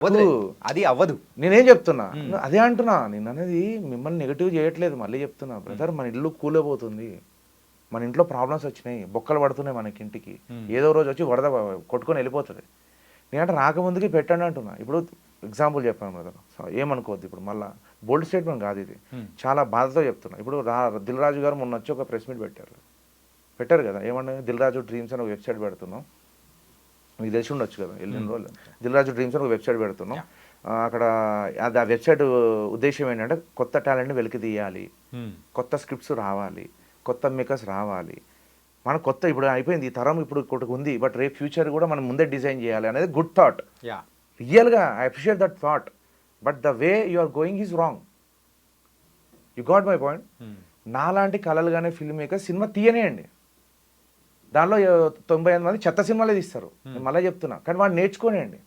వదిలే. అది అవ్వదు. నేనేం చెప్తున్నా అదే అంటున్నా, నేను అనేది మిమ్మల్ని నెగిటివ్ చేయట్లేదు, మళ్ళీ చెప్తున్నా బ్రదర్, మన ఇల్లు కూలిపోతుంది, మన ఇంట్లో ప్రాబ్లమ్స్ వచ్చినాయి, బొక్కలు పడుతున్నాయి మనకి ఇంటికి, ఏదో రోజు వచ్చి వరద కొట్టుకొని వెళ్ళిపోతుంది. నేనంటే రాకముందుకి పెట్టండి అంటున్నా. ఇప్పుడు ఎగ్జాంపుల్ చెప్పాను బ్రదర్, ఏమనుకోవద్దు, ఇప్పుడు మళ్ళీ బోల్డ్ స్టేట్మెంట్ కాదు ఇది, చాలా బాధతో చెప్తున్నా. ఇప్పుడు దిల్ రాజు గారు మొన్న వచ్చి ఒక ప్రెస్ మీట్ పెట్టారు కదా, ఏమన్నా దిల్ రాజు డ్రీమ్స్ అని ఒక వెబ్సైట్ పెడుతున్నాం, మీకు తెలిసి ఉండొచ్చు కదా, వెళ్ళిన రోజులు దిల్ రాజు డ్రీమ్స్ అని ఒక వెబ్సైట్ పెడుతున్నాం. అక్కడ ఆ వెబ్సైట్ ఉద్దేశం ఏంటంటే కొత్త టాలెంట్ని వెలికి తీయాలి, కొత్త స్క్రిప్ట్స్ రావాలి, కొత్త మేకర్స్ రావాలి, మన కొత్త ఇప్పుడు అయిపోయింది ఈ తరం, ఇప్పుడు ఒకటి ఉంది, బట్ రేపు ఫ్యూచర్ కూడా మనం ముందే డిజైన్ చేయాలి అనేది గుడ్ థాట్. రియల్గా I appreciate that thought, but the way you are going is wrong. You got my point. నాలాంటి కళలుగానే ఫిల్మ్ మేకర్ సినిమా తీయనేయండి, దానిలో 95 మంది చెత్త సినిమాలే తీస్తారు, నేను మళ్ళీ చెప్తున్నా, కానీ వాడు నేర్చుకోనేయండి.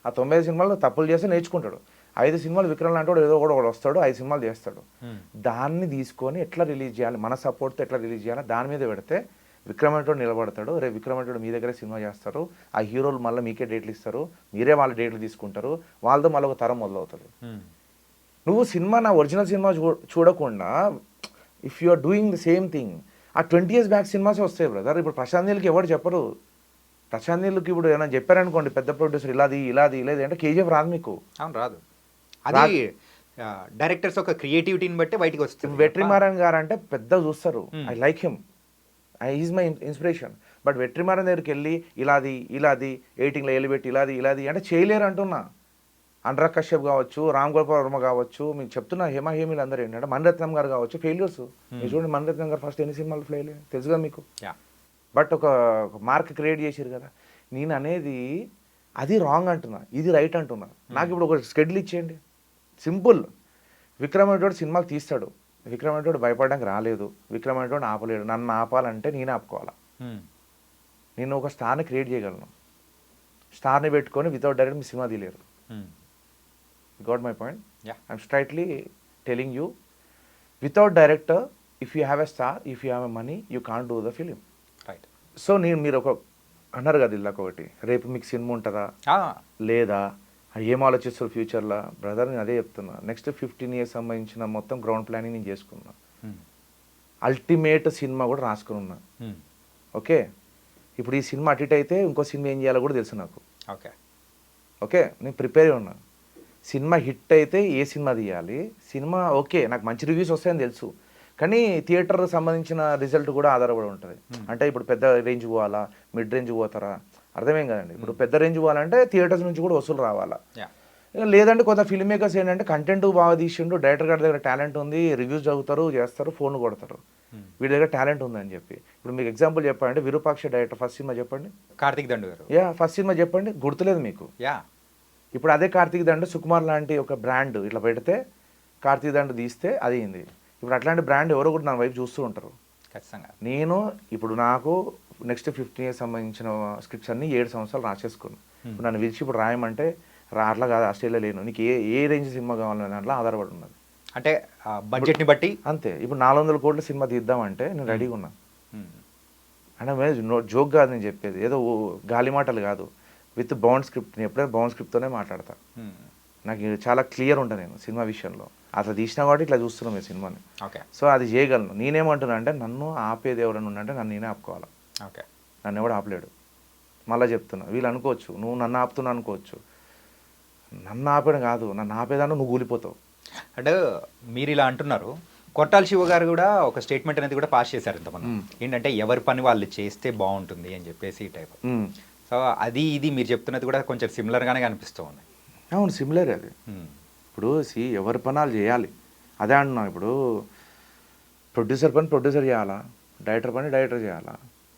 ఆ 95 సినిమాల్లో తప్పులు చేస్తే నేర్చుకుంటాడు. 5 సినిమాలు విక్రమ్ లాంటి వాడు ఏదో కూడా ఒకడు వస్తాడు, 5 సినిమాలు చేస్తాడు. దాన్ని తీసుకొని ఎట్లా రిలీజ్ చేయాలి, మన సపోర్ట్తో ఎట్లా రిలీజ్ చేయాలి దాని మీద పెడితే విక్రమ్ అంటోడు నిలబడతాడు. రేపు విక్రమ్ అంటోడు మీ దగ్గర సినిమా చేస్తారు, ఆ హీరోలు మళ్ళీ మీకే డేట్లు ఇస్తారు, మీరే వాళ్ళ డేట్లు తీసుకుంటారు, వాళ్ళతో మళ్ళీ ఒక తరం మొదలవుతుంది. నువ్వు సినిమా నా ఒరిజినల్ సినిమా చూడకుండా if you are doing the same thing, ఆ 20 years బ్యాక్ సినిమాస్ వస్తాయి బ్రదర్. ఇప్పుడు ప్రశాంత్ నీల్కి ఎవరు చెప్పరు. ప్రశాంత్ నీల్కి ఇప్పుడు ఏమైనా చెప్పారనుకోండి పెద్ద ప్రొడ్యూసర్ ఇలాది ఇలాది అంటే కేజీఎఫ్ రాదు మీకు. అవును, రాదు. అది డైరెక్టర్స్ ఒక క్రియేటివిటీని బట్టి బయటికి వస్తుంది. వెట్రిమారన్ గారు అంటే పెద్ద చూస్తారు, I like him, is my inspiration. But Vetrimaaran దగ్గరికి వెళ్ళి ఇలాది 18లో ఎలిబెట్టి ఇలాది అంటే చేయలేరు అంటున్నా. అనురాగ్ కశ్యప్ కావచ్చు, రామ్ గోపాల్ వర్మ కావచ్చు, మీకు చెప్తున్నా, హేమీలు అందరూ ఏంటంటే మణిరత్నం గారు కావచ్చు, ఫెయిల్యూర్స్. మీరు చూడండి మణిరత్నం గారు ఫస్ట్ ఎన్ని సినిమాలు ఫెయిల్ తెలుసుగా మీకు, బట్ ఒక మార్క్ క్రియేట్ చేశారు కదా. నేను అనేది అది రాంగ్ అంటున్నా, ఇది రైట్ అంటున్నా. నాకు ఇప్పుడు ఒక స్కెడ్యూల్ ఇచ్చేయండి, సింపుల్. విక్రమ్ అంటోడు సినిమాలు తీస్తాడు, విక్రమ్ అంటోడు భయపడడానికి రాలేదు, విక్రమ్ అంటోడు ఆపలేడు, నన్ను ఆపాలంటే నేనే ఆపుకోవాలా. నేను ఒక స్టార్ని క్రియేట్ చేయగలను, స్టార్ని పెట్టుకొని వితౌట్ డైరెక్ట్ మీ సినిమా తీయలేరు. Got my point? Yeah. I'm straightly telling you, without director, if you have a star, if you have a money, you can't do the film. Right. So మీరు ఒక అన్నారు కదా ఇల్లాక ఒకటి, రేపు మీకు సినిమా ఉంటుందా లేదా ఏం ఆలోచిస్తారు ఫ్యూచర్లో బ్రదర్, నేను అదే చెప్తున్నా. నెక్స్ట్ 15 years సంబంధించిన మొత్తం గ్రౌండ్ ప్లానింగ్ నేను చేసుకున్నా, అల్టిమేట్ సినిమా కూడా రాసుకుని ఉన్నా. ఓకే, ఇప్పుడు ఈ సినిమా అటు ఇటు అయితే ఇంకో సినిమా ఏం చేయాలో కూడా తెలుసు నాకు. ఓకే, నేను ప్రిపేర్ ఉన్నా. సినిమా హిట్ అయితే ఏ సినిమా తీయాలి, సినిమా ఓకే నాకు మంచి రివ్యూస్ వస్తాయని తెలుసు, కానీ థియేటర్ సంబంధించిన రిజల్ట్ కూడా ఆధారపడి ఉంటుంది. అంటే ఇప్పుడు పెద్ద రేంజ్ పోవాలా, మిడ్ రేంజ్ పోతారా, అర్థమేం కదండి. ఇప్పుడు పెద్ద రేంజ్ పోవాలంటే థియేటర్స్ నుంచి కూడా వసూలు రావాలా. లేదంటే కొంత ఫిల్మ్ మేకర్స్ ఏంటంటే కంటెంట్ బాగా తీసిండు, డైరెక్టర్ గారి దగ్గర టాలెంట్ ఉంది, రివ్యూస్ చదువుతారు, చేస్తారు, ఫోన్ కొడతారు, వీడి దగ్గర టాలెంట్ ఉందని చెప్పి. ఇప్పుడు మీకు ఎగ్జాంపుల్ చెప్పాలంటే విరూపాక్ష డైరెక్టర్ ఫస్ట్ సినిమా చెప్పండి, కార్తిక్ దండు గారు. ఫస్ట్ సినిమా చెప్పండి, గుర్తులేదు మీకు. ఇప్పుడు అదే కార్తీక్ దండు సుకుమార్ లాంటి ఒక బ్రాండ్ ఇట్లా పెడితే కార్తీక్ దండు తీస్తే అది అయింది. ఇప్పుడు అట్లాంటి బ్రాండ్ ఎవరో కూడా నా వైపు చూస్తూ ఉంటారు ఖచ్చితంగా. నేను ఇప్పుడు నాకు నెక్స్ట్ 15 years సంబంధించిన స్క్రిప్ట్స్ అన్ని 7 సంవత్సరాలు రాసేసుకున్నాను. ఇప్పుడు నన్ను పిలిచి ఇప్పుడు రాయమంటే అట్లా కాదు, ఆస్ట్రేలియా లేను, నీకు ఏ రేంజ్ సినిమా కావాలనే దాంట్లో ఆధారపడి ఉన్నది, అంటే బడ్జెట్ని బట్టి అంతే. ఇప్పుడు 400 కోట్ల సినిమా తీద్దామంటే నేను రెడీగా ఉన్నాను. అంటే జోక్ కాదు నేను చెప్పేది, ఏదో గాలి మాటలు కాదు, విత్ బౌండ్ స్క్రిప్ట్. నేను ఎప్పుడైనా బౌండ్ స్క్రిప్ట్తోనే మాట్లాడతా, నాకు చాలా క్లియర్ ఉంటాను నేను సినిమా విషయంలో. అట్లా తీసినా కాబట్టి ఇట్లా చూస్తున్నాం ఈ సినిమాని. సో అది చేయగలను. నేనేమంటున్నా అంటే నన్ను ఆపేది ఎవరైనా ఉందంటే నన్ను నేనే ఆపుకోవాలి, నన్ను ఎవడు ఆపలేడు. మళ్ళీ చెప్తున్నా, వీళ్ళు అనుకోవచ్చు నువ్వు నన్ను ఆపుతున్నా అనుకోవచ్చు, నన్ను ఆపేయడం కాదు, నన్ను ఆపేదాన్ని నువ్వు కూలిపోతావు. అంటే మీరు ఇలా అంటున్నారు, కొట్టాల శివ గారు కూడా ఒక స్టేట్మెంట్ అనేది కూడా పాస్ చేశారు ఇంతమంది, ఏంటంటే ఎవరి పని వాళ్ళు చేస్తే బాగుంటుంది అని చెప్పేసి ఈ టైప్. సో అది ఇది మీరు చెప్తున్నది కూడా కొంచెం సిమిలర్గానే కనిపిస్తూ ఉంది. అవును, సిమిలర్ అది. ఇప్పుడు ఎవరి పనాలు చేయాలి అదే అంటున్నాం. ఇప్పుడు ప్రొడ్యూసర్ పని ప్రొడ్యూసర్ చేయాలా, డైరెక్టర్ పని డైరెక్టర్ చేయాలా,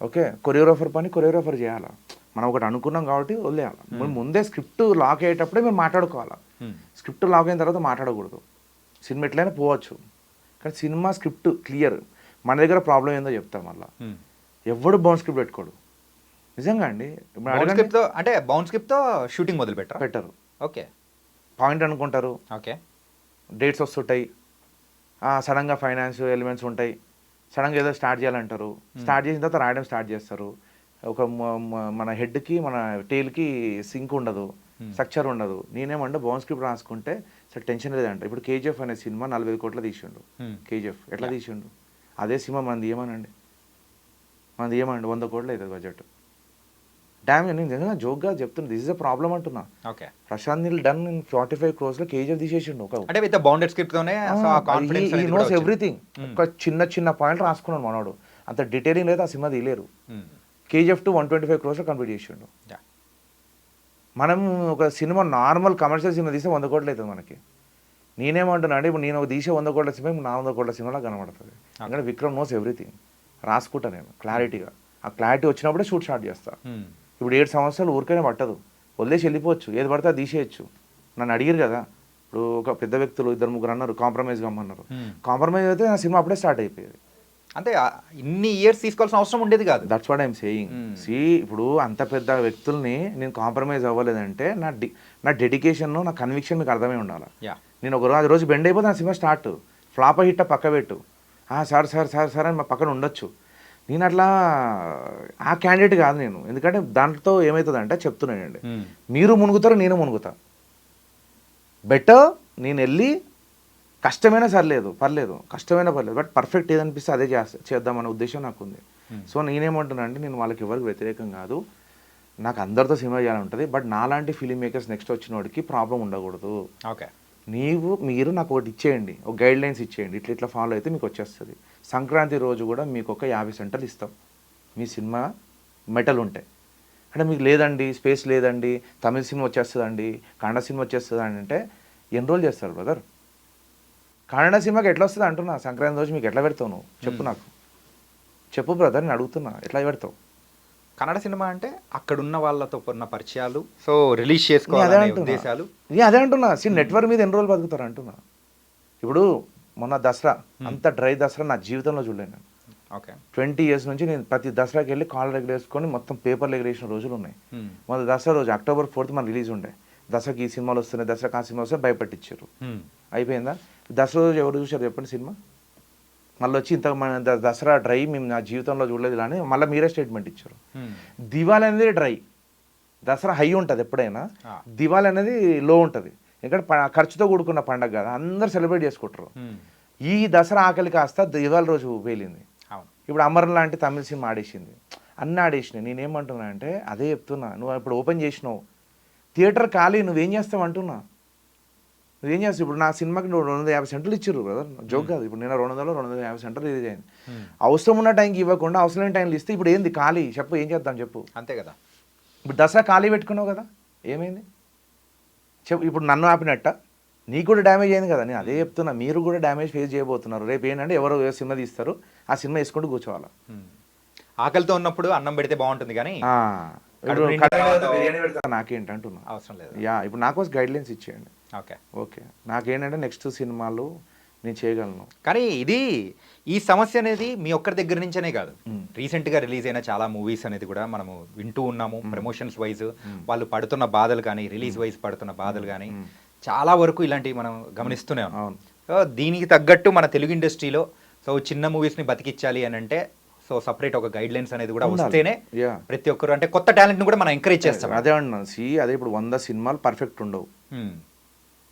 ఓకే, కొరియోగ్రాఫర్ పని కొరియోగ్రాఫర్ చేయాలా. మనం ఒకటి అనుకున్నాం కాబట్టి వదిలేయాలి. మేము ముందే స్క్రిప్ట్ లాక్ అయ్యేటప్పుడే మేము మాట్లాడుకోవాలా, స్క్రిప్ట్ లాక్ అయిన తర్వాత మాట్లాడకూడదు. సినిమా ఎట్లయినా పోవచ్చు, కానీ సినిమా స్క్రిప్ట్ క్లియర్. మన దగ్గర ప్రాబ్లం ఏందో చెప్తాం, మళ్ళీ ఎవడు బౌండ్ స్క్రిప్ట్ పెట్టుకోడు. నిజంగా అండి, అంటే బౌండ్ స్క్రిప్ట్తో షూటింగ్ మొదలు పెట్టరు. ఓకే, పాయింట్ అనుకుంటారు, ఓకే, డేట్స్ వస్తుంటాయి, సడన్గా ఫైనాన్స్ ఎలిమెంట్స్ ఉంటాయి, సడన్గా ఏదో స్టార్ట్ చేయాలంటారు, స్టార్ట్ చేసిన తర్వాత రాయడం స్టార్ట్ చేస్తారు. ఒక మన హెడ్కి మన టేల్కి సింక్ ఉండదు, స్ట్రక్చర్ ఉండదు. నేనేమంటే బౌన్ స్క్రిప్ట్ రాసుకుంటే సార్ టెన్షన్ లేదంట. ఇప్పుడు కేజీఎఫ్ అనే సినిమా 45 కోట్ల తీసిండు. కేజీఎఫ్ ఎట్లా తీసిండు? అదే సినిమా మనది ఏమనండి, 100 కోట్లు అవుతుంది బడ్జెట్. నేను నిజంగా జోక్గా చెప్తున్నా, దిస్ ఇస్ అ ప్రాబ్లం అంటున్నా. Okay, Prashanth Neel done 45 crores లో కేజీఎఫ్ తీసేసిండు. అంటే విత్ బౌండెడ్ స్క్రిప్ట్ తోనే కాన్ఫిడెన్స్ అనేది కూడా నోస్ వచ్చింది. ఎవ్రీథింగ్. ఒక చిన్న పాయింట్ రాసుకున్నాడు మనోడు, అంత డీటెయిలింగ్ అయితే ఆ సినిమా తీయలేరు. కేజీఎఫ్ 125 crores లో కంప్లీట్ చేసిండు. మనం ఒక సినిమా నార్మల్ కమర్షియల్ సినిమా తీస్తే 100 కోట్లు అవుతుంది మనకి. నేనేమంటున్నా అంటే ఇప్పుడు నేను ఒక తీసే 100 కోట్ల సినిమా 400 కోట్ల సినిమాలా కనబడుతుంది. ఎందుకంటే విక్రమ్ నోస్ ఎవ్రీథింగ్. రాసుకుంటా నేను క్లారిటీగా. ఆ క్లారిటీ వచ్చినప్పుడే షూట్ స్టార్ట్ చేస్తా. ఇప్పుడు 7 సంవత్సరాలు ఊరికైనా పట్టదు, వదిలేసి వెళ్ళిపోవచ్చు, ఏది పడితే అది తీసేయచ్చు. నన్ను అడిగారు కదా, ఇప్పుడు ఒక పెద్ద వ్యక్తులు 2-3 అన్నారు కాంప్రమైజ్ కమ్మన్నారు. కాంప్రమైజ్ అయితే నా సినిమా అప్పుడే స్టార్ట్ అయిపోయేది. అంటే ఇన్ని ఇయర్స్ తీసుకోవాల్సిన అవసరం ఉండేది కాదు. That's what I'm saying. ఇప్పుడు అంత పెద్ద వ్యక్తుల్ని నేను కాంప్రమైజ్ అవ్వలేదంటే నా డెడికేషన్, నా కన్విక్షన్ మీకు అర్థమై ఉండాలి. నేను ఒక రోజు బెండ్ అయిపోతే నా సినిమా స్టార్ట్, ఫ్లాప్ హిట్ పక్క పెట్టు, సార్ సార్ సార్ సార్ అని మా పక్కన ఉండొచ్చు. నేను అట్లా ఆ క్యాండిడేట్ కాదు నేను. ఎందుకంటే దాంట్లో ఏమవుతుందంటే చెప్తున్నానండి, మీరు మునుగుతారు నేను మునుగుతా. బెటర్ నేను వెళ్ళి కష్టమైనా పర్లేదు, బట్ పర్ఫెక్ట్ ఏదనిపిస్తే అదే చేద్దామనే ఉద్దేశం నాకు ఉంది. సో నేనేమంటున్నా అంటే నేను వాళ్ళకి ఎవరికి వ్యతిరేకం కాదు, నాకు అందరితో సినిమా చేయాలంటుంది. బట్ నాలాంటి ఫిలిం మేకర్స్ నెక్స్ట్ వచ్చిన వాడికి ప్రాబ్లం ఉండకూడదు. ఓకే, మీరు నాకు ఒకటి ఇచ్చేయండి, ఒక గైడ్ లైన్స్ ఇచ్చేయండి, ఇట్లా ఫాలో అయితే మీకు వచ్చేస్తుంది. సంక్రాంతి రోజు కూడా మీకు ఒక 50 సెంటర్లు ఇస్తాం, మీ సినిమా మెటల్ ఉంటాయి. అంటే మీకు లేదండి, స్పేస్ లేదండి, తమిళ సినిమా వచ్చేస్తుందండి, కన్నడ సినిమా వచ్చేస్తుందండి అంటే ఎన్ని రోజులు చేస్తారు బ్రదర్? కన్నడ సినిమాకి ఎట్లా వస్తుంది అంటున్నా, సంక్రాంతి రోజు మీకు ఎట్లా పెడతావు నువ్వు చెప్పు, నాకు చెప్పు బ్రదర్, నేను అడుగుతున్నా, ఎట్లా పెడతావు? కన్నడ సినిమా అంటే అక్కడ ఉన్న వాళ్ళతో ఉన్న పరిచయాలు, సో రిలీజ్ చేసుకోవాలనే ఉద్దేశాలు. అదే అంటున్నా. నెట్వర్క్ మీద ఎన్ని రోజులు బతుకుతారు అంటున్నా. ఇప్పుడు మొన్న దసరా, అంత డ్రై దసరా నా జీవితంలో చూడలేను. ఓకే, 20 years నుంచి నేను ప్రతి దసరాకి వెళ్ళి కాలర్ ఎగరేసుకొని మొత్తం పేపర్లు ఎగరేసిన రోజులు ఉన్నాయి. మన దసరా రోజు October 4th మన రిలీజ్ ఉండే, దసరాకి ఈ సినిమాలు వస్తున్నాయి, దసరాకి ఆ సినిమా వస్తే భయపెట్టించారు. అయిపోయిందా? దసరా రోజు ఎవరు చూసారు చెప్పండి సినిమా? మళ్ళీ వచ్చి ఇంత మన దసరా డ్రై మేము నా జీవితంలో చూడలేదు అని మళ్ళీ మీరే స్టేట్మెంట్ ఇచ్చారు. దివాళీ అనేది డ్రై, దసరా హై ఉంటుంది ఎప్పుడైనా, దివాళీ అనేది లో ఉంటుంది. ఎందుకంటే ఖర్చుతో కూడుకున్న పండగ కదా, అందరు సెలబ్రేట్ చేసుకుంటారు. ఈ దసరా ఆకలి కాస్త దివాళీ రోజు పేలింది. ఇప్పుడు అమరన్ లాంటి తమిళ సినిమా ఆడేసింది, అన్నీ ఆడేసినాయి. నేనేమంటున్నా అంటే అదే చెప్తున్నా, నువ్వు ఇప్పుడు ఓపెన్ చేసినావు థియేటర్ ఖాళీ, నువ్వేం చేస్తావు అంటున్నా. నువ్వేం చేస్తావు? ఇప్పుడు నా సినిమాకి నువ్వు 250 సెంటర్లు ఇచ్చారు బ్రదర్, జోక్ కాదు. ఇప్పుడు నేను 250 సెంటర్లు రిలీజ్ అయింది. అవసరం ఉన్న టైంకి ఇవ్వకుండా అవసరం లేని టైంలో ఇస్తే ఇప్పుడు ఏంది ఖాళీ? చెప్పు, ఏం చేద్దాం చెప్పు. అంతే కదా. ఇప్పుడు దసరా ఖాళీ పెట్టుకున్నావు కదా, ఏమైంది చెప్పు. ఇప్పుడు నన్ను ఆపినట్ట నీకు కూడా డ్యామేజ్ అయింది కదా. నేను అదే చెప్తున్నా, మీరు కూడా డ్యామేజ్ ఫేస్ చేయబోతున్నారు. రేపు ఏంటంటే ఎవరో సినిమా తీస్తారు, ఆ సినిమా వేసుకుంటూ కూర్చోవాలి. ఆకలితో ఉన్నప్పుడు అన్నం పెడితే బాగుంటుంది కానీ నాకేంటి అంటున్నా, అవసరం లేదు. ఇప్పుడు నాకు గైడ్ లైన్స్ ఇచ్చేయండి. ఓకే, నాకేంటంటే నెక్స్ట్ సినిమాలు నేను చేయగలను. కానీ ఈ సమస్య అనేది మీ ఒక్కరి దగ్గర నుంచనే కాదు, రీసెంట్గా రిలీజ్ అయిన చాలా మూవీస్ అనేది కూడా మనము వింటూ ఉన్నాము. ప్రమోషన్స్ వైజ్ వాళ్ళు పడుతున్న బాధలు కానీ, రిలీజ్ వైజ్ పడుతున్న బాధలు కానీ చాలా వరకు ఇలాంటివి మనం గమనిస్తూనే ఉన్నాం. సో దీనికి తగ్గట్టు మన తెలుగు ఇండస్ట్రీలో సో చిన్న మూవీస్ని బతికించాలి అని అంటే సో సపరేట్ ఒక గైడ్ లైన్స్ అనేది కూడా వస్తేనే ప్రతి ఒక్కరు అంటే కొత్త టాలెంట్ని కూడా మనం ఎంకరేజ్ చేస్తాం. అదే అన్నాను. అదే ఇప్పుడు 100 సినిమాలు పర్ఫెక్ట్ ఉండవు,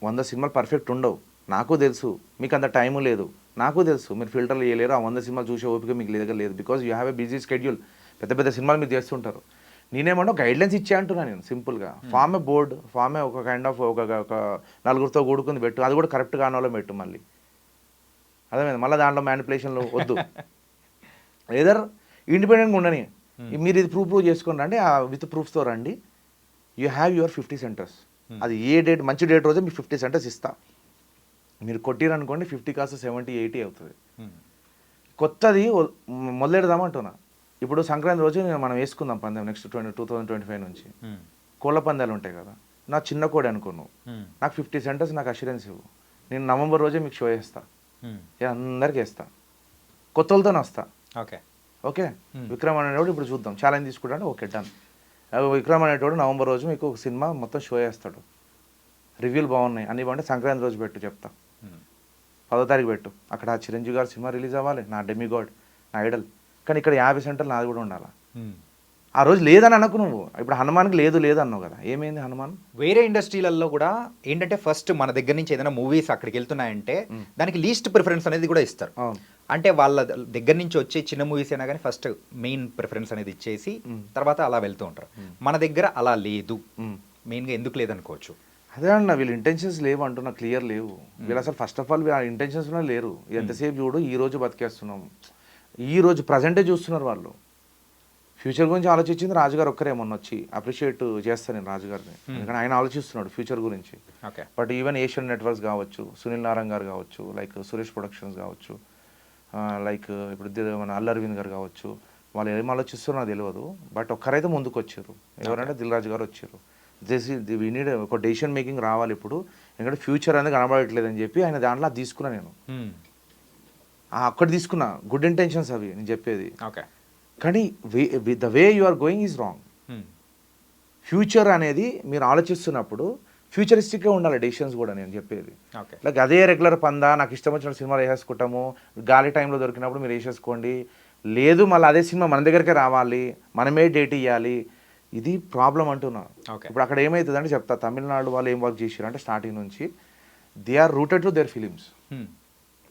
100 సినిమాలు పర్ఫెక్ట్ ఉండవు. నాకు తెలుసు మీకు అంత టైము లేదు, నాకు తెలుసు మీరు ఫిల్టర్లు చేయలేరు, ఆ 100 సినిమాలు చూసే ఓపిక మీకు లేదు. Because you have a busy schedule, పెద్ద సినిమాలు మీరు చేస్తుంటారు. నేనేమన్నా గైడ్ లైన్స్ ఇచ్చే అంటున్నా నేను సింపుల్గా. ఫామ్ ఏ బోర్డ్, ఫామ్ ఏ ఒక కైండ్ ఆఫ్ ఒక 4గురితో కూడుకుంది పెట్టు, అది కూడా కరెక్ట్ కానోలో పెట్టు. మళ్ళీ అదేమైంది, మళ్ళీ దాంట్లో మ్యానిపులేషన్లు వద్దు. ఏదర్ ఇండిపెండెంట్గా ఉండని, మీరు ఇది ప్రూవ్ చేసుకోండి అంటే విత్ ప్రూఫ్స్తో రండి. You have your 50 centres. అది ఏ డేట్ మంచి డేట్ రోజే మీకు 50 సెంటర్స్ ఇస్తా. మీరు కొట్టిరనుకోండి 50 కాస్త 70-80 అవుతుంది. కొత్తది మొదలెడదామంటున్నా. ఇప్పుడు సంక్రాంతి రోజు మనం వేసుకుందాం పందెం నెక్స్ట్ 2025 నుంచి. కోళ్ళ పందాలు ఉంటాయి కదా, నా చిన్న కోడి అనుకున్నావు, నాకు 50 సెంటర్స్ నాకు అష్యూరెన్స్ ఇవ్వు. నేను నవంబర్ రోజే మీకు షో వేస్తా, అందరికి వేస్తా, కొత్తలతోనే వస్తా. ఓకే విక్రమ్ అనేవాడు ఇప్పుడు చూద్దాం ఛాలెంజ్ తీసుకుంటాడు. Okay done. విక్రమ్ అనేటోడు నవంబర్ రోజు మీకు ఒక సినిమా మొత్తం షో వేస్తాడు, రివ్యూలు బాగున్నాయి అన్ని బాగుంటే సంక్రాంతి రోజు పెట్టు చెప్తా, 10వ తారీఖు పెట్టు. అక్కడ చిరంజీవి గారు సినిమా రిలీజ్ అవ్వాలి, నా డెమిగాడ్, నా ఐడల్. కానీ ఇక్కడ 50 సెంటర్లు నాది కూడా ఉండాలి. ఆ రోజు లేదని అనకు నువ్వు. ఇప్పుడు హనుమాన్కి లేదు అన్నావు కదా, ఏమైంది హనుమాన్? వేరే ఇండస్ట్రీలలో కూడా ఏంటంటే ఫస్ట్ మన దగ్గర నుంచి ఏదైనా మూవీస్ అక్కడికి వెళ్తున్నాయంటే దానికి లీస్ట్ ప్రిఫరెన్స్ అనేది కూడా ఇస్తారు. అవును. అంటే వాళ్ళ దగ్గర నుంచి వచ్చే చిన్న మూవీస్ అయినా కానీ ఫస్ట్ మెయిన్ ప్రిఫరెన్స్ అనేది ఇచ్చేసి తర్వాత అలా వెళ్తూ ఉంటారు. మన దగ్గర అలా లేదు. మెయిన్గా ఎందుకు లేదనుకోవచ్చు. అదే అన్న, వీళ్ళ ఇంటెన్షన్స్ లేవు అంటున్నా, క్లియర్ లేవు వీళ్ళు అసలు. ఫస్ట్ ఆఫ్ ఆల్ ఆ ఇంటెన్షన్స్ లేరు. ఎంతసేపు చూడు ఈ రోజు బతికేస్తున్నాం, ఈ రోజు ప్రజెంటే చూస్తున్నారు వాళ్ళు. ఫ్యూచర్ గురించి ఆలోచించింది రాజుగారు ఒక్కరే. మొన్న వచ్చి అప్రిషియేట్ చేస్తాను నేను రాజుగారిని, ఎందుకంటే ఆయన ఆలోచిస్తున్నాడు ఫ్యూచర్ గురించి. Okay. But even Asian networks కావచ్చు, సునీల్ నారాయణ గారు కావచ్చు, లైక్ సురేష్ ప్రొడక్షన్స్ కావచ్చు, లైక్ ఇప్పుడు మన అల్లు అరవింద్ గారు కావచ్చు, వాళ్ళు ఏం ఆలోచిస్తారో నాకు తెలియదు. బట్ ఒక్కరైతే ముందుకు వచ్చారు, ఎవరంటే దిల్ రాజు గారు వచ్చారు. వీ నీడ్ ఒక డెసిషన్ మేకింగ్ రావాలి ఇప్పుడు, ఎందుకంటే ఫ్యూచర్ అనేది కనబడట్లేదు అని చెప్పి ఆయన దాంట్లో అది తీసుకున్నా నేను. అక్కడ తీసుకున్నా గుడ్ ఇంటెన్షన్స్ అవి నేను చెప్పేది. ఓకే. కానీ the way you are going is wrong. Future అనేది మీరు ఆలోచిస్తున్నప్పుడు ఫ్యూచరిస్టిక్గా ఉండాలి డెసిషన్స్ కూడా నేను చెప్పేది. లైక్ అదే రెగ్యులర్ పందా నాకు ఇష్టం వచ్చిన సినిమాలు వేసేసుకుంటాము, గాలి టైంలో దొరికినప్పుడు మీరు వేసేసుకోండి, లేదు మళ్ళీ అదే సినిమా మన దగ్గరికే రావాలి, మనమే డేట్ ఇవ్వాలి, ఇది ప్రాబ్లం అంటున్నా. ఇప్పుడు అక్కడ ఏమవుతుంది అంటే చెప్తా, తమిళనాడు వాళ్ళు ఏం వర్క్ చేశారు అంటే స్టార్టింగ్ నుంచి they are rooted to their films.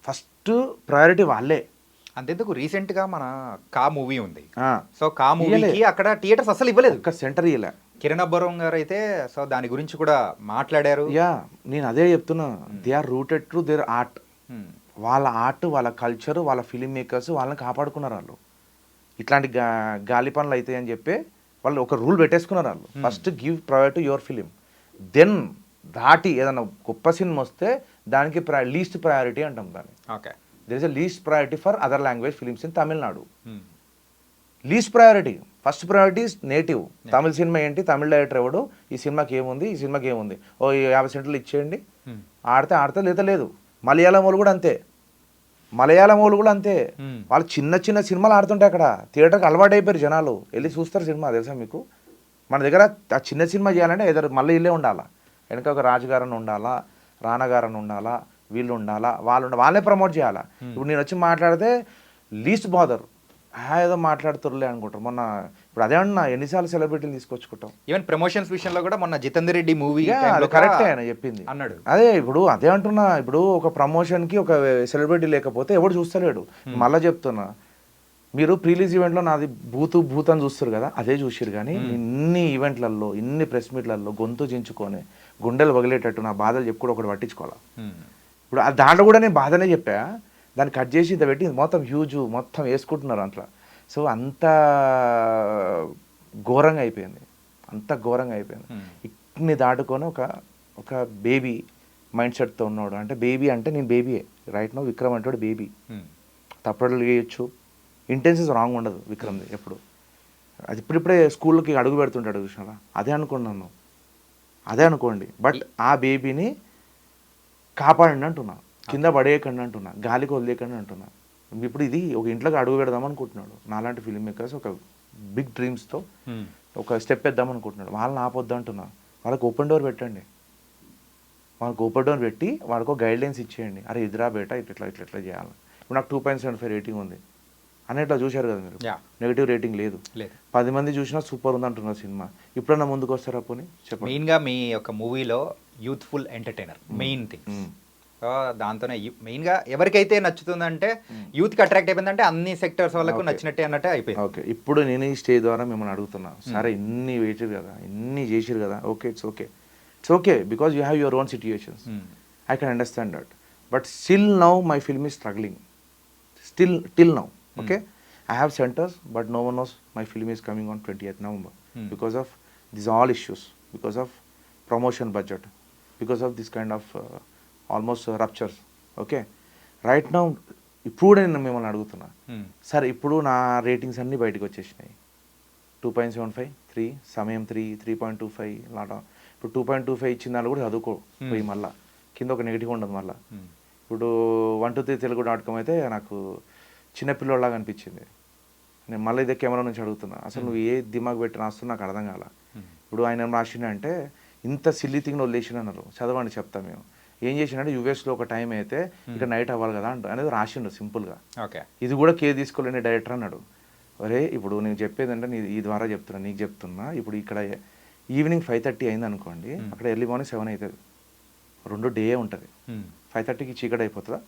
First priority వాళ్ళే. అంతెందుకు రీసెంట్ గా మన కా మూవీ ఉంది. సో కా మూవీకి అక్కడ థియేటర్స్ అసలు ఇవ్వలేదు, ఒక సెంటర్ ఇవ్వలే. కిరణ్ అబ్బవరం గారు అయితే సో దాని గురించి కూడా మాట్లాడారు. నేను అదే చెప్తున్నా, they are rooted to their art. వాళ్ళ ఆర్ట్, వాళ్ళ కల్చర్, వాళ్ళ ఫిలిం మేకర్స్ వాళ్ళని కాపాడుకున్నారు వాళ్ళు. ఇట్లాంటి గాలి పనులు అవుతాయి అని చెప్పి వాళ్ళు ఒక రూల్ పెట్టేసుకున్నారు వాళ్ళు. First give priority to your film, then దాటి ఏదైనా గొప్ప సినిమా వస్తే దానికి లీస్ట్ ప్రయారిటీ అంటాం దాన్ని. Okay. There is a least priority for other language films in Tamil Nadu. Least priority, first priority native. Tamil cinema ఏంటి, తమిళ డైరెక్టర్ ఎవడు, ఈ సినిమాకి ఏముంది, ఈ సినిమాకి ఏముంది, ఓ 50 సెంట్లు ఇచ్చేయండి, ఆడితే లేదా లేదు. మలయాళం వాళ్ళు కూడా అంతే, వాళ్ళు చిన్న చిన్న సినిమాలు ఆడుతుంటాయి అక్కడ. థియేటర్కి అలవాటు అయిపోయారు జనాలు, వెళ్ళి చూస్తారు సినిమా. తెలుసా మీకు, మన దగ్గర ఆ చిన్న సినిమా చేయాలంటే ఎదురు మళ్ళీ ఇల్లే ఉండాలా, వెనక ఒక రాజుగారని ఉండాలా, రానగారని ఉండాలా, వీళ్ళు ఉండాలా, వాళ్ళే ప్రమోట్ చేయాలా. ఇప్పుడు నేను వచ్చి మాట్లాడితే లీస్ట్ బాదర్, ఏదో మాట్లాడుతుర్లే అనుకుంటారు. మొన్న ఇప్పుడు అదే అన్నా, ఎన్నిసార్లు సెలబ్రిటీలు తీసుకొచ్చుకుంటాం. ఈవెన్ ప్రమోషన్స్ విషయంలో కూడా మొన్న జితేందర్ రెడ్డి మూవీ కరెక్టే ఆయన చెప్పింది అన్నాడు. అదే ఇప్పుడు అదే అంటున్నా, ఇప్పుడు ఒక ప్రమోషన్కి ఒక సెలబ్రిటీ లేకపోతే ఎవడు చూస్తలేడు. మళ్ళీ చెప్తున్నా, మీరు ప్రీలీజ్ ఈవెంట్లో నాది భూత్ అని చూస్తారు కదా, అదే చూసారు. కానీ ఇన్ని ఈవెంట్లలో, ఇన్ని ప్రెస్ మీట్లలో గొంతు చించుకొని గుండెలు వగిలేటట్టు నా బాధలు చెప్పి కూడా ఒకటి పట్టించుకోవాలి. ఇప్పుడు దాంట్లో కూడా నేను బాధనే చెప్పా, దాన్ని కట్ చేసి ఇంత పెట్టి మొత్తం హ్యూజ్ మొత్తం వేసుకుంటున్నారు అంతా. సో అంత ఘోరంగా అయిపోయింది, ఇన్ని దాటుకొని ఒక బేబీ మైండ్ సెట్తో ఉన్నాడు. అంటే బేబీ అంటే నేను బేబీయే రైట్ నో. విక్రమ్ అంటాడు బేబీ, తప్పట్లు వేయచ్చు, ఇంటెన్షన్స్ రాంగ్ ఉండదు విక్రమ్ది ఎప్పుడు. అది ఇప్పుడిప్పుడే స్కూల్కి అడుగు పెడుతుంటాడు చూసినా, అదే అనుకోండి. బట్ ఆ బేబీని కాపాడండి అంటున్నా, కింద పడేయకండి అంటున్నా, గాలికి వదిలేయకండి అంటున్నా. ఇప్పుడు ఇది ఒక ఇంట్లోకి అడుగు పెడదాం అనుకుంటున్నాడు నాలాంటి ఫిల్మ్ మేకర్స్, ఒక బిగ్ డ్రీమ్స్తో ఒక స్టెప్ వేద్దాం అనుకుంటున్నాడు. వాళ్ళని ఆపొద్దు అంటున్నా. వాళ్ళకి ఓపెన్ డోర్ పెట్టండి, పెట్టి వాళ్ళకు గైడ్లైన్స్ ఇచ్చేయండి. అరే ఇదిరా బేటా ఇట్లా చేయాలి. ఇప్పుడు నాకు 2.75 రేటింగ్ ఉంది అన్నట్లా చూశారు కదా మీరు, నెగిటివ్ రేటింగ్ లేదు. 10 మంది చూసినా సూపర్ ఉంది అంటున్నారు సినిమా. ఇప్పుడన్నా ముందుకు వస్తారా పోనీ చెప్పండి. మెయిన్గా మీ యొక్క మూవీలో యూత్ఫుల్ ఎంటర్టైనర్ మెయిన్ థింగ్స్. దాంతోనే మెయిన్గా ఎవరికైతే నచ్చుతుందంటే యూత్కి అట్రాక్ట్ అయిపోయిందంటే అన్ని సెక్టర్స్ వాళ్ళకు నచ్చినట్టే అన్నట్టే అయిపోయింది. ఓకే, ఇప్పుడు నేను ఈ స్టేజ్ ద్వారా మిమ్మల్ని అడుగుతున్నా, సరే ఇన్ని వెయిటర్ కదా, ఇన్ని చేసిరు కదా, it's okay because you have your own situations, I can understand that. But still now my film is struggling till now. Okay, I have centers, but no one knows my film is coming on 20th November because of these all issues, because of promotion budget, because of this kind of almost ruptures. Okay, right now ఇప్పుడు నేను మిమ్మల్ని అడుగుతున్నా, sir ఇప్పుడు నా ratings అన్నీ బయటకు వచ్చేసినాయి. 2.75, 3, సమయం 3, 3.25 లాట. ఇప్పుడు 2.25 ఇచ్చిన దాన్ని కూడా చదువుకోపోయి మళ్ళీ కింద ఒక నెగిటివ్ ఉండదు. మళ్ళీ ఇప్పుడు 123telugu.com అయితే నాకు చిన్నపిల్లలాగా అనిపించింది. నేను మళ్ళీ ఇదే కెమెరా నుంచి అడుగుతున్నా, అసలు నువ్వు ఏ దిమాగ్ పెట్టి రాస్తున్నా నాకు అర్థం కాల. ఇప్పుడు ఆయన ఏం రాసిండే అంటే, ఇంత సిల్లీ థింగ్ వదిలేసిన అన్నారు, చదవండి చెప్తాం మేము. ఏం చేసిండే, యూఎస్లో ఒక టైం అయితే ఇక నైట్ అవ్వాలి కదా అనేది రాసిండు సింపుల్గా. ఓకే, ఇది కూడా కేర్ తీసుకోలేని డైరెక్టర్ అన్నాడు. ఒరే ఇప్పుడు నేను చెప్పేది అంటే ఈ ద్వారా చెప్తున్నా, నీకు చెప్తున్నా. ఇప్పుడు ఇక్కడ ఈవినింగ్ 5:30 అయింది అనుకోండి, అక్కడ ఎర్లీ మార్నింగ్ 7 అవుతుంది. 2 డే ఉంటుంది. 5:30కి చీకటి అయిపోతుందా?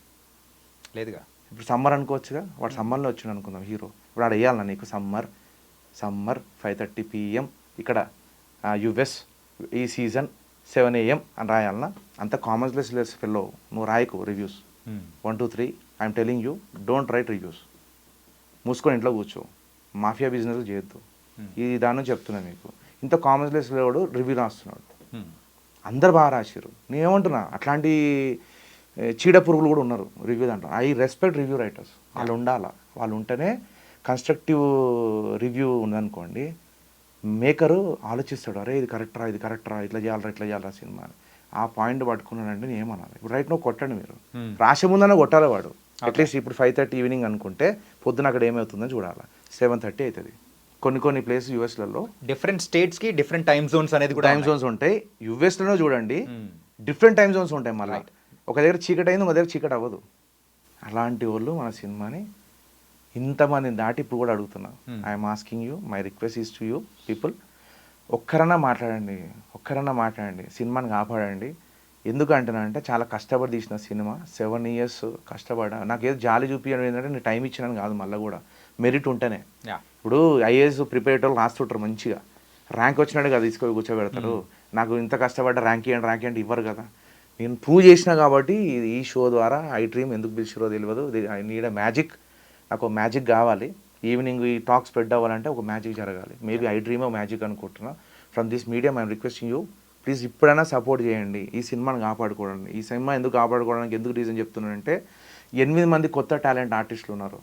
లేదుగా. ఇప్పుడు సమ్మర్ అనుకోవచ్చుగా, వాడు సమ్మర్లో వచ్చిండు అనుకుందాం హీరో. ఇప్పుడు ఆడ వేయాలన్నా నీకు సమ్మర్ 5:30 PM ఇక్కడ యుఎస్ ఈ సీజన్ 7 AM అని రాయాలన్నా? అంత కామన్లెస్ ఫెల్లో నువ్వు రాయకు reviews. 1 2 3 I'm telling you, don't write reviews. మూసుకొని ఇంట్లో కూర్చో, మాఫియా బిజినెస్ చేయొద్దు. ఈ దాని చెప్తున్నాను మీకు. ఇంత కామన్లెస్ వాడు రివ్యూ రాస్తున్నాడు. అందరు బాగా రాశారు. నేనేమంటున్నా, అట్లాంటి చీడ పురుగులు కూడా ఉన్నారు రివ్యూ దాంట్లో. I respect review writers. వాళ్ళు ఉండాలా, వాళ్ళు ఉంటేనే కన్స్ట్రక్టివ్ రివ్యూ ఉందనుకోండి, మేకరు ఆలోచిస్తాడు, అరే ఇది కరెక్టరా, ఇది కరెక్టరా, ఇట్లా చేయాలరా సినిమా అని. ఆ పాయింట్ పట్టుకున్నాడంటే నేను ఏమనాలి? ఇప్పుడు రైట్ నువ్వు కొట్టండి, మీరు రాసే ముందన్నా కొట్టాలి వాడు. అట్లీస్ట్ ఇప్పుడు 5:30 ఈవినింగ్ అనుకుంటే పొద్దున అక్కడ ఏమవుతుందని చూడాలి. 7:30 అవుతుంది. కొన్ని ప్లేస్ యూఎస్లలో డిఫరెంట్ స్టేట్స్కి డిఫరెంట్ టైమ్ జోన్స్ అనేది కూడా టైమ్ జోన్స్ ఉంటాయి. యూఎస్లోనే చూడండి డిఫరెంట్ టైమ్ జోన్స్ ఉంటాయి. మళ్ళీ ఒక దగ్గర చీకటి అయింది, ఒక దగ్గర చీకటి అవ్వదు. అలాంటి వాళ్ళు మన సినిమాని ఇంతమందిని దాటి ఇప్పుడు కూడా అడుగుతున్నా. I'm asking you, my request is to you people, ఒక్కరన్నా మాట్లాడండి, సినిమాని కాపాడండి. ఎందుకంటున్నా అంటే చాలా కష్టపడి తీసిన సినిమా, 7 years కష్టపడా. నాకు ఏదో జాలి చూపించడం ఏంటంటే నేను టైం ఇచ్చినాను కాదు, మళ్ళీ కూడా మెరిట్ ఉంటేనే. ఇప్పుడు ఐఏఎస్ ప్రిపేర్ అయ్యేటోళ్ళు రాస్తుంటారు మంచిగా, ర్యాంక్ వచ్చినట్టు కదా తీసుకొని కూర్చోబెడతారు. నాకు ఇంత కష్టపడ్డ ర్యాంక్ ఇవ్వండి ఇవ్వరు కదా. నేను ప్రూవ్ చేసిన కాబట్టి ఈ షో ద్వారా ఐ డ్రీమ్ ఎందుకు పిలిచిరో తెలియదు. I need a magic. నాకు మ్యాజిక్ కావాలి. ఈవినింగ్ ఈ టాక్ స్ప్రెడ్ అవ్వాలంటే ఒక మ్యాజిక్ జరగాలి. మేబీ ఐ డ్రీమ్ మ్యాజిక్ అనుకుంటున్నా. From this medium I'm requesting you, please ఇప్పుడైనా సపోర్ట్ చేయండి. ఈ సినిమాని కాపాడుకోవడానికి. ఈ సినిమా ఎందుకు కాపాడుకోవడానికి ఎందుకు రీజన్ చెప్తున్నానంటే, 8 మంది కొత్త టాలెంట్ ఆర్టిస్టులు ఉన్నారు.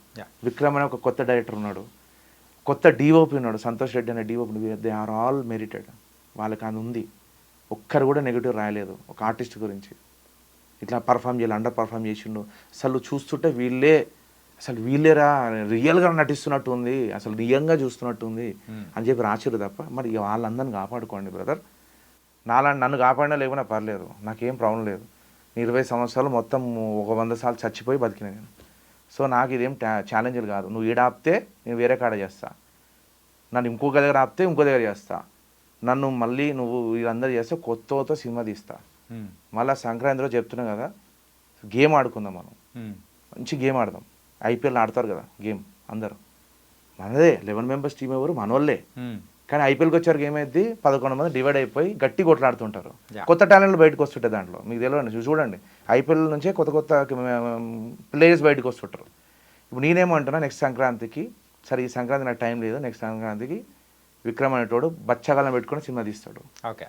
విక్రమ్ అనే ఒక కొత్త డైరెక్టర్ ఉన్నాడు, కొత్త డిఓపి ఉన్నాడు, సంతోష్ రెడ్డి అనే DOP. They are all merited. వాళ్ళకి అది ఉంది. ఒక్కరు కూడా నెగిటివ్ రాయలేదు ఒక ఆర్టిస్ట్ గురించి. ఇట్లా పర్ఫామ్ చేయాలి, అండర్ పర్ఫామ్ చేసిండు. అసలు చూస్తుంటే వీళ్ళేరా రియల్గా నటిస్తున్నట్టు ఉంది, అసలు నిజంగా చూస్తున్నట్టు ఉంది అని చెప్పి రాసిరు తప్ప. మరి ఇక వాళ్ళందరిని కాపాడుకోండి బ్రదర్. నన్ను కాపాడినా లేకున్నా పర్లేదు, నాకేం ప్రాబ్లం లేదు. 20 సంవత్సరాలు మొత్తం ఒక 100 సార్లు చచ్చిపోయి బతికినా నేను. సో నాకు ఇదేం ఛాలెంజ్లు కాదు. నువ్వు ఈడ ఆపితే నేను వేరే కాడ చేస్తా, నన్ను ఇంకొక దగ్గర ఆపితే ఇంకో దగ్గర చేస్తా, నన్ను మళ్ళీ నువ్వు వీళ్ళందరూ చేస్తే కొత్త సినిమా తీస్తా. మళ్ళీ సంక్రాంతిలో చెప్తున్నా కదా, గేమ్ ఆడుకుందాం మనం, మంచి గేమ్ ఆడదాం. ఐపీఎల్ ఆడతారు కదా గేమ్ అందరూ, మనదే 11 members టీం ఎవరు మనోళ్ళే. కానీ ఐపీఎల్కి వచ్చారు గేమ్ అయితే 11 మంది డివైడ్ అయిపోయి గట్టి కొట్లాడుతుంటారు. కొత్త టాలెంట్లు బయటకు వస్తుంటాయి దాంట్లో, మీకు తెలియదు. చూడండి ఐపీఎల్ నుంచే కొత్త ప్లేయర్స్ బయటకు వస్తుంటారు. ఇప్పుడు నేనేమంటున్నా, నెక్స్ట్ సంక్రాంతికి, సరే ఈ సంక్రాంతి నాకు టైం లేదు, నెక్స్ట్ సంక్రాంతికి విక్రమ్ అనేటోడు బచ్చగాలను పెట్టుకొని సినిమా తీస్తాడు. ఓకే,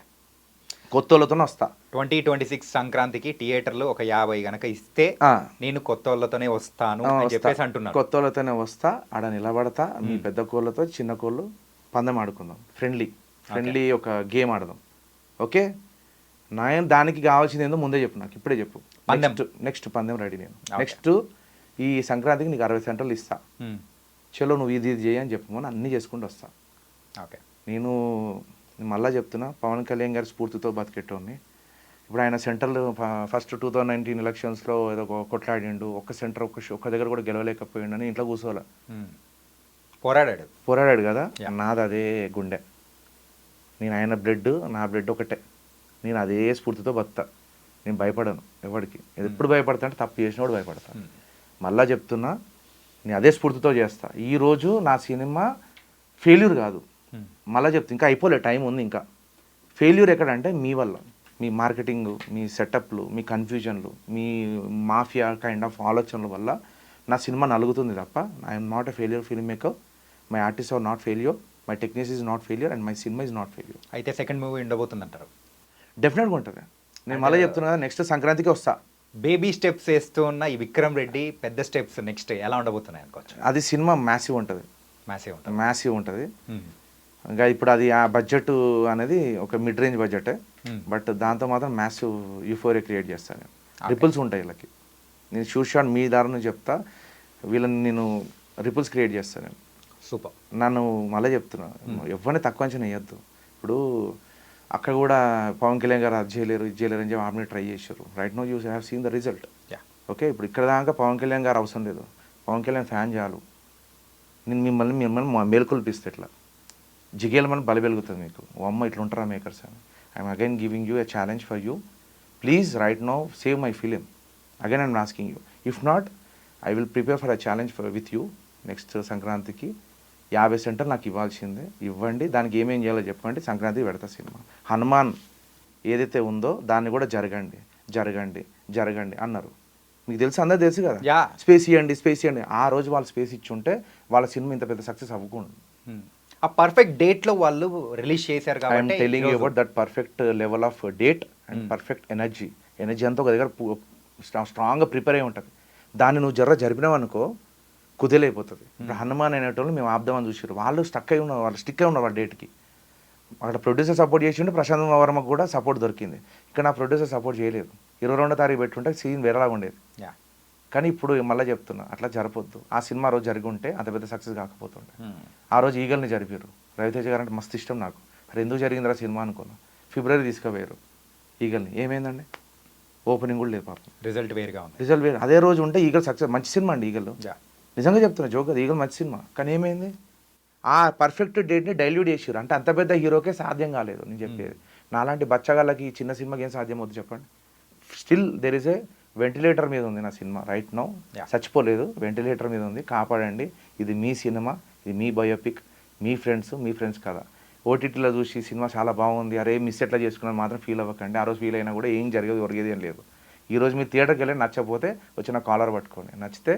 కొత్త వాళ్ళతో వస్తా. 2026 సంక్రాంతికి థియేటర్లు ఒక 50 గనక ఇస్తే నేను కొత్త వాళ్ళతోనే వస్తాను అని చెప్పేసి అంటున్నాను. కొత్త వాళ్ళతోనే వస్తా, ఆడ నిలబడతా. మీ పెద్ద కోళ్ళతో చిన్న కోళ్ళు పందెం ఆడుకుందాం, ఫ్రెండ్లీ ఒక గేమ్ ఆడదాం. ఓకే, నేను దానికి కావాల్సింది ఏందో ముందే చెప్పు, నాకు ఇప్పుడే చెప్పు. నెక్స్ట్ పందెం రెడీ నేను. నెక్స్ట్ ఈ సంక్రాంతికి నీకు 60 సెంటర్లు ఇస్తా, చలో నువ్వు ఇది చేయని చెప్పమని అన్నీ చేసుకుంటూ వస్తా. ఓకే, నేను మళ్ళీ చెప్తున్నా, పవన్ కళ్యాణ్ గారి స్ఫూర్తితో బతికేటోని. ఇప్పుడు ఆయన సెంటర్లు ఫస్ట్ 2019 ఎలక్షన్స్లో ఏదో కొట్లాడిండు, ఒక్క సెంటర్ ఒక్క దగ్గర కూడా గెలవలేకపోయిండు అని ఇంట్లో కూర్చోలే, పోరాడాడు కదా. నాది అదే గుండె, నేను ఆయన బ్లడ్, నా బ్లడ్ ఒకటే. నేను అదే స్ఫూర్తితో బతుకుతా. నేను భయపడను ఎవరికి. ఎప్పుడు భయపడతా అంటే తప్పు చేసినప్పుడు భయపడతాను. మళ్ళీ చెప్తున్నా, నేను అదే స్ఫూర్తితో చేస్తా. ఈరోజు నా సినిమా ఫెయిల్యూర్ కాదు. మళ్ళీ చెప్తా, ఇంకా అయిపోలేదు, టైం ఉంది ఇంకా. ఫెయిల్యూర్ ఎక్కడంటే మీ వల్ల, మీ మార్కెటింగ్, మీ సెటప్లు, మీ కన్ఫ్యూజన్లు, మీ మాఫియా కైండ్ ఆఫ్ ఆలోచనల వల్ల నా సినిమా నలుగుతుంది తప్ప I'm not a failure film maker. My artist are not failure, my technician is not failure, and my cinema is not failure. అయితే సెకండ్ మూవీ ఉండబోతుంది అంటారు? డెఫినెట్గా ఉంటుంది. నేను మళ్ళీ చెప్తున్నా కదా, నెక్స్ట్ సంక్రాంతికి వస్తా. బేబీ స్టెప్స్ వేస్తూ ఉన్న ఈ విక్రమ్ రెడ్డి పెద్ద స్టెప్స్ నెక్స్ట్ ఎలా ఉండబోతున్నాయి అనుకోవచ్చు? అది సినిమా మ్యాసివ్ ఉంటుంది. ఇంకా ఇప్పుడు అది ఆ బడ్జెట్ అనేది ఒక మిడ్ రేంజ్ బడ్జెటే, బట్ దాంతో మాత్రం మ్యాసివ్ యూఫోరియా క్రియేట్ చేస్తాను. రిపుల్స్ ఉంటాయి వీళ్ళకి. నేను చూసాను మీ దారిని చెప్తా, వీళ్ళని నేను రిపుల్స్ క్రియేట్ చేస్తాను నేను. సూపర్. నన్ను మళ్ళీ చెప్తున్నా, ఎవరిని తక్కువ అంచనా వేయద్దు. ఇప్పుడు అక్కడ కూడా పవన్ కళ్యాణ్ గారు అది చేయలేరు ఇది చేయలేరు అని చెప్పి ఆమె ట్రై చేశారు. Right no you have seen the result. Okay, ఇప్పుడు ఇక్కడ దాకా పవన్ కళ్యాణ్ గారు అవసరం లేదు, పవన్ కళ్యాణ్ ఫ్యాన్ చాలు. నేను మిమ్మల్ని మేలుకొల్పిస్తే ఇట్లా జిగేలు మన బలి వెలుగుతుంది మీకు. ఓ అమ్మ ఇట్లా ఉంటారా మేకర్స్ అని. I'm again giving you a challenge for you. Please right now save my film. Again I'm asking you. If not I will prepare for a challenge with you next సంక్రాంతికి 50 సెంటర్ నాకు ఇవ్వాల్సిందే. ఇవ్వండి, దానికి ఏమేం చేయాలో చెప్పండి, సంక్రాంతికి పెడతా సినిమా. హనుమాన్ ఏదైతే ఉందో దాన్ని కూడా జరగండి జరగండి జరగండి అన్నారు. మీకు తెలుసు, అందరూ తెలుసు కదా. యా. స్పేస్ ఇవ్వండి. ఆ రోజు వాళ్ళు స్పేస్ ఇచ్చి ఉంటే వాళ్ళ సినిమా ఇంత పెద్ద సక్సెస్ అవ్వకుండా. ఆ పర్ఫెక్ట్ డేట్ లో వాళ్ళు రిలీజ్ చేశారు ఐఎమ్ కాబట్టి telling you about that perfect level of date and perfect energy అంతా ఒక దగ్గర స్ట్రాంగ్గా ప్రిపేర్ అయి ఉంటుంది. దాన్ని నువ్వు జరిపినావు అనుకో కుదిలైపోతుంది. ఇప్పుడు హనుమాన్ అనేటోళ్ళు మేము ఆబ్దామని చూసారు, వాళ్ళు స్టక్ అయి ఉన్నారు, వాళ్ళు స్టిక్ అయి ఉన్నారు వాళ్ళ డేట్కి. అక్కడ ప్రొడ్యూసర్ సపోర్ట్ చేసి ఉంటే ప్రశాంత్ వర్మకు కూడా సపోర్ట్ దొరికింది. ఇక్కడ నా ప్రొడ్యూసర్ సపోర్ట్ చేయలేదు. 22వ తారీఖు పెట్టుంటే సీన్ వేరేలాగా ఉండేది. యా. కానీ ఇప్పుడు మళ్ళీ చెప్తున్నా, అట్లా జరపొద్దు. ఆ సినిమా రోజు జరిగి ఉంటే అంత పెద్ద సక్సెస్ కాకపోతుండే. ఆ రోజు ఈగల్ని జరిపారు. రవితేజ గారు అంటే మస్తు ఇష్టం నాకు. అరే ఎందుకు జరిగిందిరా సినిమా అనుకున్నా. ఫిబ్రవరి తీసుకుపోయారు ఈగల్ని. ఏమైందండి? ఓపెనింగ్ కూడా లేదు పాపం. రిజల్ట్ వేరుగా ఉంది. రిజల్ట్ వేరు. అదే రోజు ఉంటే ఈగల్ సక్సెస్. మంచి సినిమా అండి ఈగల్. యా. నిజంగా చెప్తున్నా, జోక్ అది. ఈగల్ మంచి సినిమా. కానీ ఏమైంది? ఆ పర్ఫెక్ట్ డేట్ని డైల్యూట్ చేసారు. అంటే అంత పెద్ద హీరోకే సాధ్యం కాలేదు. నేను చెప్పేది నాలాంటి బచ్చగాళ్ళకి ఈ చిన్న సినిమాకి ఏం సాధ్యం అవుతుంది చెప్పండి. Still there is a ventilator మీద ఉంది నా సినిమా రైట్ నౌ. చచ్చిపోలేదు, వెంటిలేటర్ మీద ఉంది. కాపాడండి. ఇది మీ సినిమా, ఇది మీ బయోపిక్, మీ ఫ్రెండ్స్ కదా. ఓటీటీలో చూసి సినిమా చాలా బాగుంది, అరే మిస్ ఎట్లా చేసుకున్నాను మాత్రం ఫీల్ అవ్వకండి. ఆ రోజు ఫీల్ అయినా కూడా ఏం జరిగేది ఏం లేదు. ఈరోజు మీరు థియేటర్కి వెళ్ళి నచ్చకపోతే వచ్చిన కాలర్ పట్టుకోండి, నచ్చితే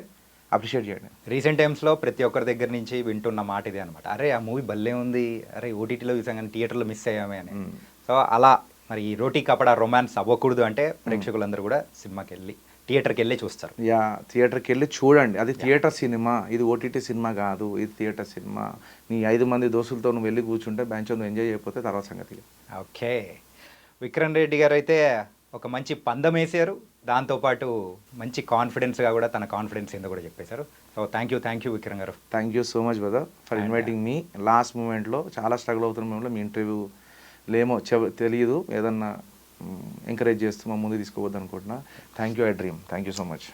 అప్రిషియేట్ చేయండి. రీసెంట్ టైమ్స్లో ప్రతి ఒక్కరి దగ్గర నుంచి వింటున్న మాట ఇదే అనమాట. అరే ఆ మూవీ భలే ఉంది, అరే ఓటీటీలో చూసాం కానీ థియేటర్లో మిస్ అయ్యామే అని. సో అలా మరి ఈ రోటీ కపడా రొమాన్స్ అవ్వకూడదు అంటే ప్రేక్షకులందరూ కూడా సినిమాకి వెళ్ళి థియేటర్కి వెళ్ళి చూస్తారు. యా, థియేటర్కి వెళ్ళి చూడండి. అది థియేటర్ సినిమా, ఇది ఓటీటీ సినిమా కాదు. ఇది థియేటర్ సినిమా. నీ 5 మంది దోస్తులతో నువ్వు వెళ్ళి కూర్చుంటే బెంచ్ నువ్వు ఎంజాయ్ చేయకపోతే తర్వాత సంగతి. ఓకే, విక్రమ్ రెడ్డి గారు అయితే ఒక మంచి పందం వేసారు, దాంతోపాటు మంచి కాన్ఫిడెన్స్గా కూడా తన కాన్ఫిడెన్స్ ఏందో కూడా చెప్పేశారు. సో థ్యాంక్ యూ విక్రమ్ గారు. Thank you so much brother for inviting me. Last మూమెంట్లో చాలా స్ట్రగుల్ అవుతున్న మూమెంట్లో మీ ఇంటర్వ్యూ లేమో తెలియదు, ఏదన్నా ఎంకరేజ్ చేస్తూ మా ముందు తీసుకోవద్దు అనుకుంటున్నా. Thank you I dream. Thank you so much.